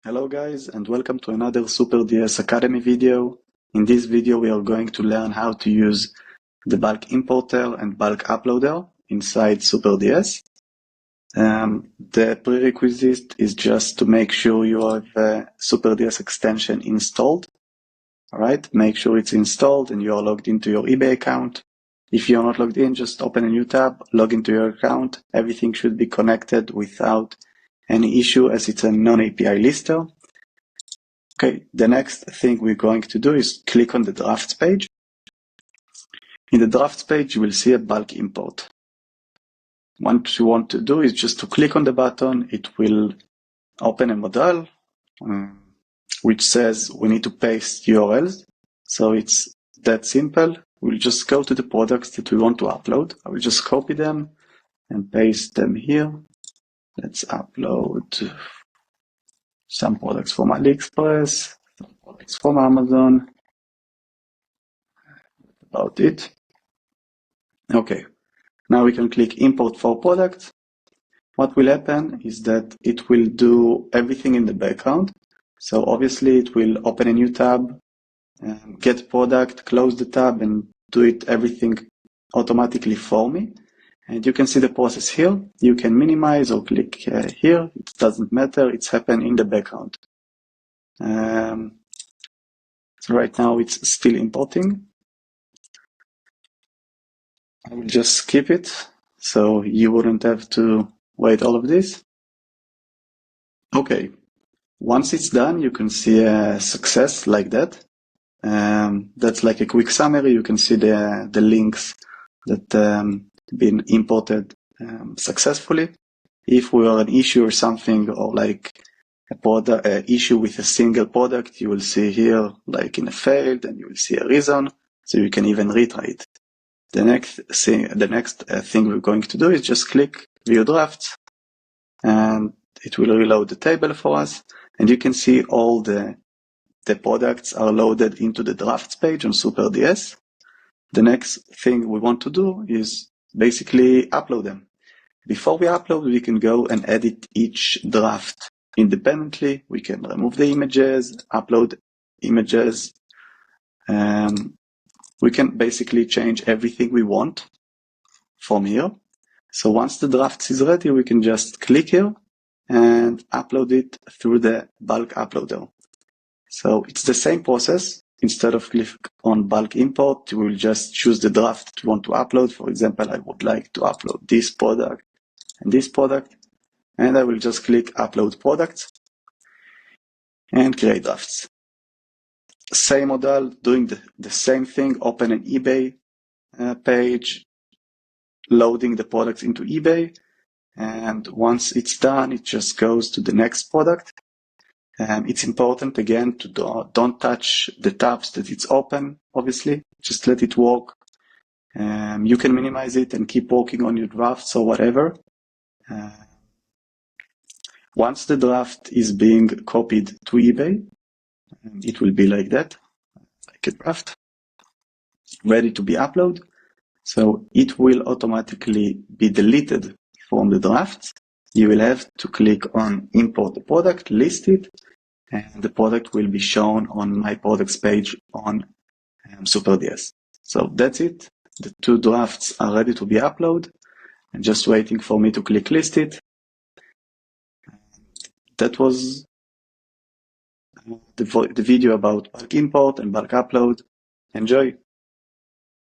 Hello guys, and welcome to another SuperDS Academy video. In this video we are going to learn how to use the bulk importer and bulk uploader inside SuperDS. The prerequisite is just to make sure you have a SuperDS extension installed. Alright, make sure it's installed and you are logged into your eBay account. If you're not logged in, just open a new tab, log into your account. Everything should be connected without any issue as it's a non-API lister. Okay, the next thing we're going to do is click on the drafts page. In the drafts page, you will see a bulk import. What you want to do is just to click on the button. It will open a modal which says we need to paste URLs. So it's that simple. We'll just go to the products that we want to upload. I will just copy them and paste them here. Let's upload some products from AliExpress, some products from Amazon. About it. Okay, now we can click import for products. What will happen is that it will do everything in the background. So obviously it will open a new tab, get product, close the tab, and do it everything automatically for me. And you can see the process here. You can minimize or click here. It doesn't matter. It's happening in the background. So right now it's still importing. I will just skip it so you wouldn't have to wait all of this. Okay. Once it's done, you can see a success like that. That's like a quick summary. You can see the links that been imported successfully. If we are an issue or something, or like a issue with a single product, you will see here like in a failed, and you will see a reason, so you can even retry it. The next thing we're going to do is just click View Drafts, and it will reload the table for us, and you can see all the products are loaded into the drafts page on SuperDS. The next thing we want to do is basically upload them. Before we upload, we can go and edit each draft independently. We can remove the images, upload images. We can basically change everything we want from here. So once the draft is ready, we can just click here and upload it through the bulk uploader. So it's the same process. Instead of click on bulk import, you will just choose the draft that you want to upload. For example, I would like to upload this product and this product, and I will just click upload products and create drafts. Same model, doing the same thing, open an eBay page, loading the products into eBay, and once it's done, it just goes to the next product. It's important again to don't touch the tabs that it's open, obviously, just let it work. You can minimize it and keep working on your drafts or whatever. Once the draft is being copied to eBay, it will be like that, like a draft, ready to be uploaded. So it will automatically be deleted from the drafts. You will have to click on import the product, list it, and the product will be shown on my products page on SuperDS. So that's it. The two drafts are ready to be uploaded. I'm just waiting for me to click list it. That was the video about bulk import and bulk upload. Enjoy!